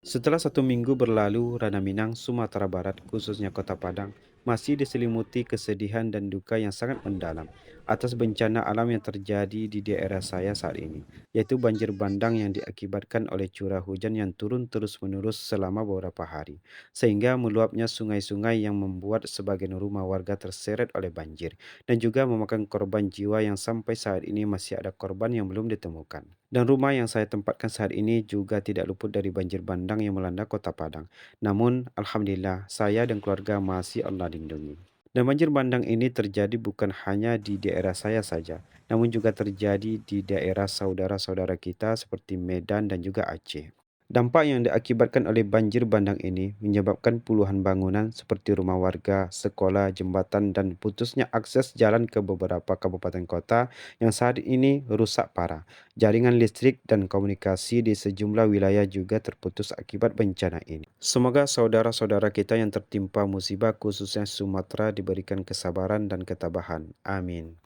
Setelah 1 minggu berlalu, Rana Minang, Sumatera Barat, khususnya Kota Padang, masih diselimuti kesedihan dan duka yang sangat mendalam atas bencana alam yang terjadi di daerah saya saat ini, yaitu banjir bandang yang diakibatkan oleh curah hujan yang turun terus-menerus selama beberapa hari, sehingga meluapnya sungai-sungai yang membuat sebagian rumah warga terseret oleh banjir, dan juga memakan korban jiwa yang sampai saat ini masih ada korban yang belum ditemukan. Dan rumah yang saya tempatkan saat ini juga tidak luput dari banjir bandang yang melanda Kota Padang. Namun, alhamdulillah, saya dan keluarga masih Allah lindungi. Dan banjir bandang ini terjadi bukan hanya di daerah saya saja, namun juga terjadi di daerah saudara-saudara kita seperti Medan dan juga Aceh. Dampak yang diakibatkan oleh banjir bandang ini menyebabkan puluhan bangunan seperti rumah warga, sekolah, jembatan, dan putusnya akses jalan ke beberapa kabupaten kota yang saat ini rusak parah. Jaringan listrik dan komunikasi di sejumlah wilayah juga terputus akibat bencana ini. Semoga saudara-saudara kita yang tertimpa musibah khususnya Sumatera diberikan kesabaran dan ketabahan. Amin.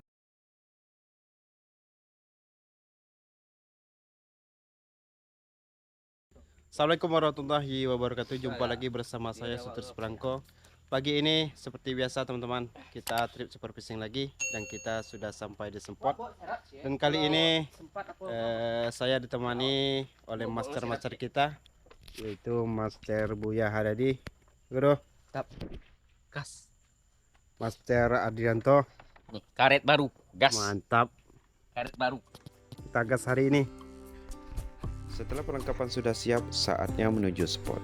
Assalamualaikum warahmatullahi wabarakatuh. Jumpa lagi bersama saya Sutur Sprangko. Pagi ini seperti biasa teman-teman, kita trip super fishing lagi dan kita sudah sampai di Sempot. Dan kali ini saya ditemani oleh master-master kita, yaitu Master Buya Hadadi, Bro, Tap, gas. Master Adrianto. Nih, karet baru, gas. Mantap, Karet baru. kita gas hari ini. Setelah perlengkapan sudah siap, saatnya menuju spot.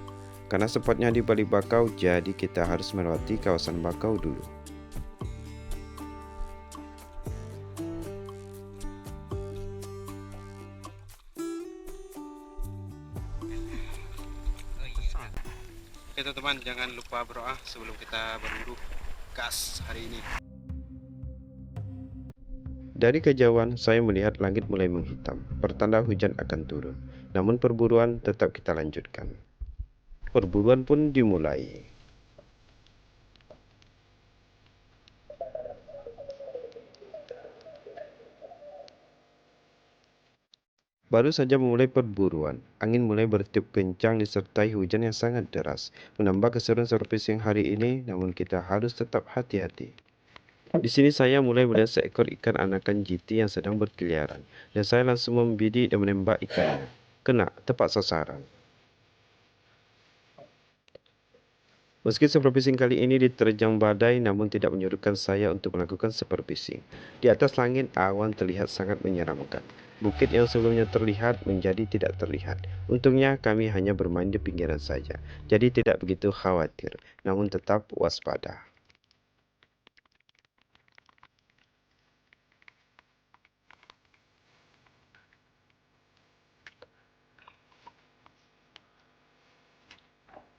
Karena spotnya di Bali Bakau, jadi kita harus melewati kawasan Bakau dulu. Oke teman-teman, jangan lupa berdoa sebelum kita berburu gas hari ini. Dari kejauhan, saya melihat langit mulai menghitam, pertanda hujan akan turun. Namun perburuan tetap kita lanjutkan. Perburuan pun dimulai. Baru saja memulai perburuan, angin mulai bertiup kencang disertai hujan yang sangat deras, menambah keseruan surfacing hari ini, namun kita harus tetap hati-hati. Di sini saya mulai melihat seekor ikan anakan GT yang sedang berkeliaran, dan saya langsung membidik dan menembak ikannya. Kena, tepat sasaran. Meski superfishing kali ini diterjang badai, namun tidak menyurutkan saya untuk melakukan superfishing. Di atas langit, awan terlihat sangat menyeramkan. Bukit yang sebelumnya terlihat menjadi tidak terlihat. Untungnya kami hanya bermain di pinggiran saja, jadi tidak begitu khawatir, namun tetap waspada.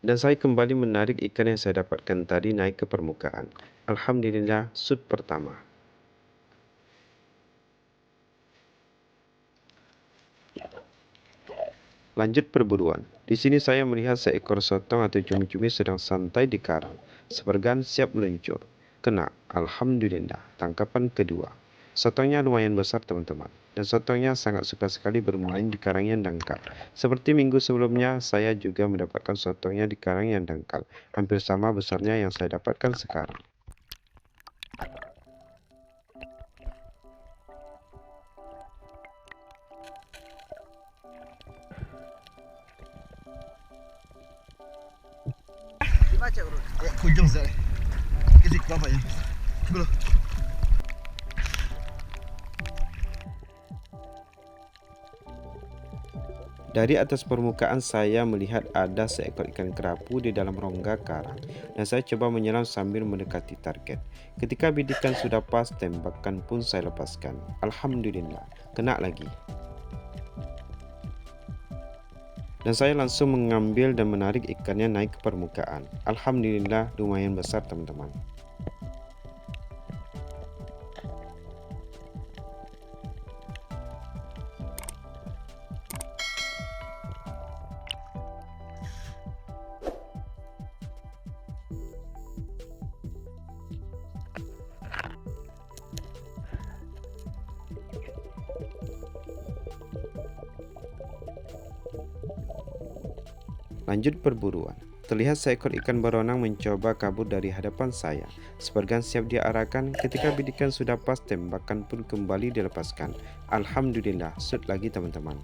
Dan saya kembali menarik ikan yang saya dapatkan tadi naik ke permukaan. Alhamdulillah, shoot pertama. Lanjut perburuan. Di sini saya melihat seekor sotong atau cumi-cumi sedang santai di karang. Sepergan siap meluncur. Kena. Alhamdulillah. Tangkapan kedua. Sotongnya lumayan besar teman-teman. Dan sotongnya sangat suka sekali bermain di karang yang dangkal. Seperti minggu sebelumnya, saya juga mendapatkan sotongnya di karang yang dangkal. Hampir sama besarnya yang saya dapatkan sekarang. Dibaca bro. Ya, kunjung saya. Kisik apa ya? Bro. Dari atas permukaan saya melihat ada seekor ikan kerapu di dalam rongga karang, dan saya coba menyelam sambil mendekati target. Ketika bidikan sudah pas, tembakan pun saya lepaskan. Alhamdulillah, kena lagi. Dan saya langsung mengambil dan menarik ikannya naik ke permukaan. Alhamdulillah, lumayan besar teman-teman. Lanjut perburuan. Terlihat seekor ikan beronang mencoba kabur dari hadapan saya. Sepergan siap diarahkan, ketika bidikan sudah pas, tembakan pun kembali dilepaskan. Alhamdulillah, shoot lagi teman-teman.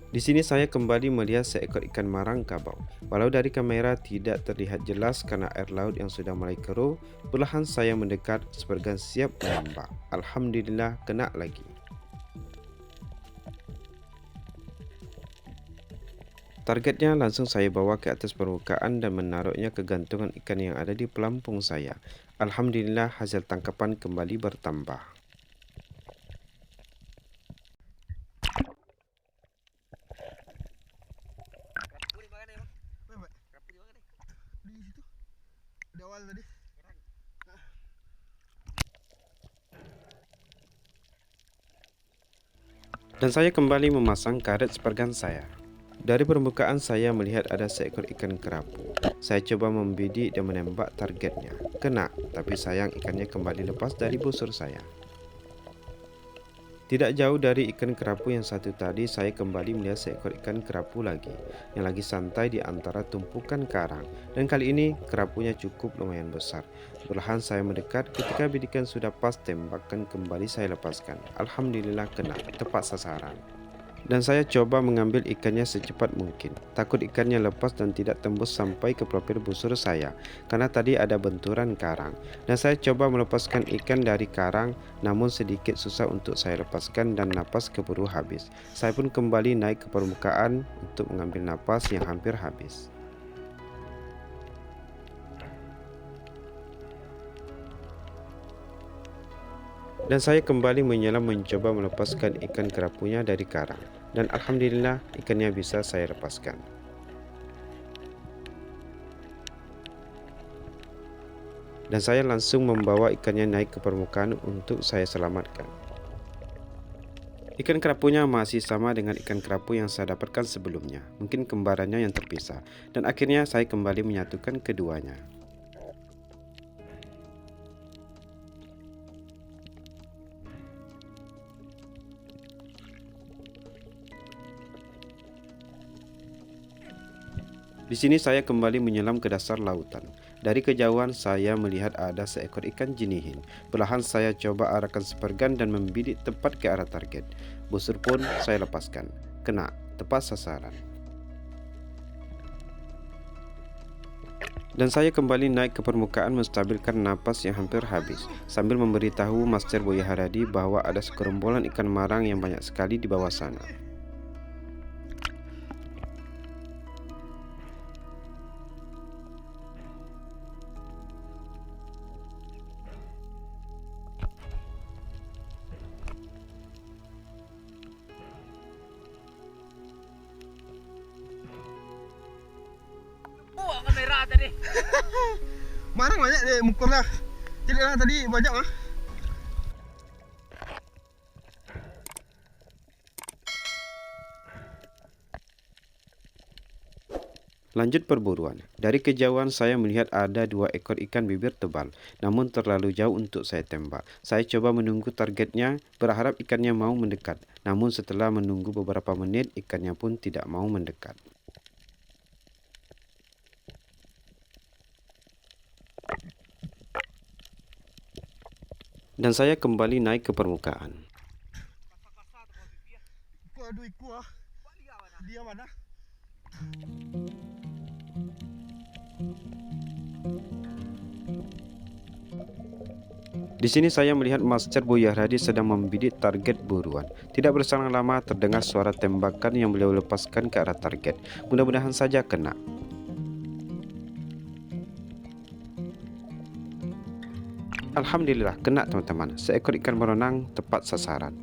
Di sini saya kembali melihat seekor ikan marang kabau. Walau dari kamera tidak terlihat jelas karena air laut yang sudah mulai keruh, perlahan saya mendekat, sepergan siap menembak. Alhamdulillah, kena lagi. Targetnya langsung saya bawa ke atas permukaan dan menaruhnya ke gantungan ikan yang ada di pelampung saya. Alhamdulillah, hasil tangkapan kembali bertambah. Di situ. Di awal tadi. Dan saya kembali memasang karet sepergan saya. Dari permukaan saya melihat ada seekor ikan kerapu. Saya coba membidik dan menembak targetnya. Kena, tapi sayang ikannya kembali lepas dari busur saya. Tidak jauh dari ikan kerapu yang satu tadi, saya kembali melihat seekor ikan kerapu lagi, yang lagi santai di antara tumpukan karang. Dan kali ini kerapunya cukup lumayan besar. Perlahan saya mendekat, ketika bidikan sudah pas, tembakan kembali saya lepaskan. Alhamdulillah kena, tepat sasaran. Dan saya coba mengambil ikannya secepat mungkin. Takut ikannya lepas dan tidak tembus sampai ke pelopor busur saya, karena tadi ada benturan karang. Dan saya coba melepaskan ikan dari karang, namun sedikit susah untuk saya lepaskan dan napas keburu habis. Saya pun kembali naik ke permukaan untuk mengambil napas yang hampir habis. Dan saya kembali menyelam mencoba melepaskan ikan kerapunya dari karang. Dan alhamdulillah ikannya bisa saya lepaskan. Dan saya langsung membawa ikannya naik ke permukaan untuk saya selamatkan. Ikan kerapunya masih sama dengan ikan kerapu yang saya dapatkan sebelumnya. Mungkin kembarannya yang terpisah. Dan akhirnya saya kembali menyatukan keduanya. Di sini saya kembali menyelam ke dasar lautan. Dari kejauhan saya melihat ada seekor ikan jinihin. Perlahan saya coba arahkan sepergan dan membidik tepat ke arah target. Busur pun saya lepaskan. Kena, tepat sasaran. Dan saya kembali naik ke permukaan menstabilkan napas yang hampir habis, sambil memberitahu Master Buya Haradi bahwa ada segerombolan ikan marang yang banyak sekali di bawah sana. Kamera tadi. Marang banyak deh mukul lah. Cilik lah tadi banyak mah. Lanjut perburuan. Dari kejauhan saya melihat ada 2 ekor ikan bibir tebal, namun terlalu jauh untuk saya tembak. Saya coba menunggu targetnya, berharap ikannya mau mendekat. Namun setelah menunggu beberapa menit, ikannya pun tidak mau mendekat. Dan saya kembali naik ke permukaan. Iku aduh iku ah. Dia mana? Di sini saya melihat Master Buya Haradi sedang membidik target buruan. Tidak berselang lama terdengar suara tembakan yang beliau lepaskan ke arah target. Mudah-mudahan saja kena. Alhamdulillah kena teman-teman. Seekor ikan berenang tepat sasaran.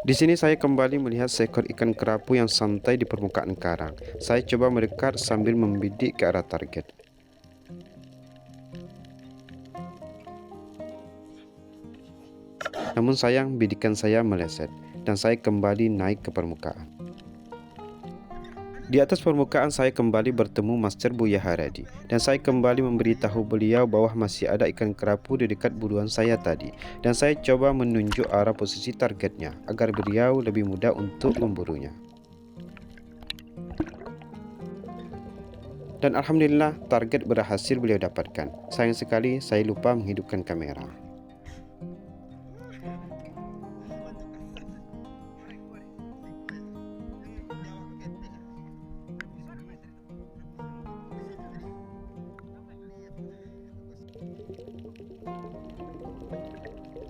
Di sini saya kembali melihat seekor ikan kerapu yang santai di permukaan karang. Saya coba mendekat sambil membidik ke arah target. Namun sayang, bidikan saya meleset dan saya kembali naik ke permukaan. Di atas permukaan saya kembali bertemu Master Buya Haradi dan saya kembali memberitahu beliau bahwa masih ada ikan kerapu di dekat buruan saya tadi, dan saya coba menunjuk arah posisi targetnya agar beliau lebih mudah untuk memburunya. Dan alhamdulillah target berhasil beliau dapatkan. Sayang sekali saya lupa menghidupkan kamera.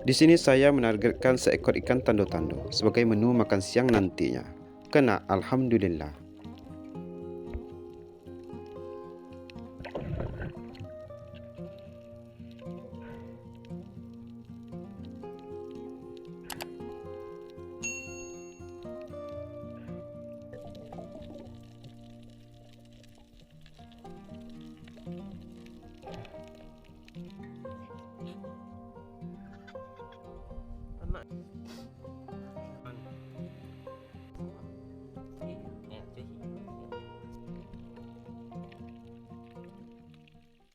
Di sini saya menargetkan seekor ikan tando-tando sebagai menu makan siang nantinya. Kena, alhamdulillah.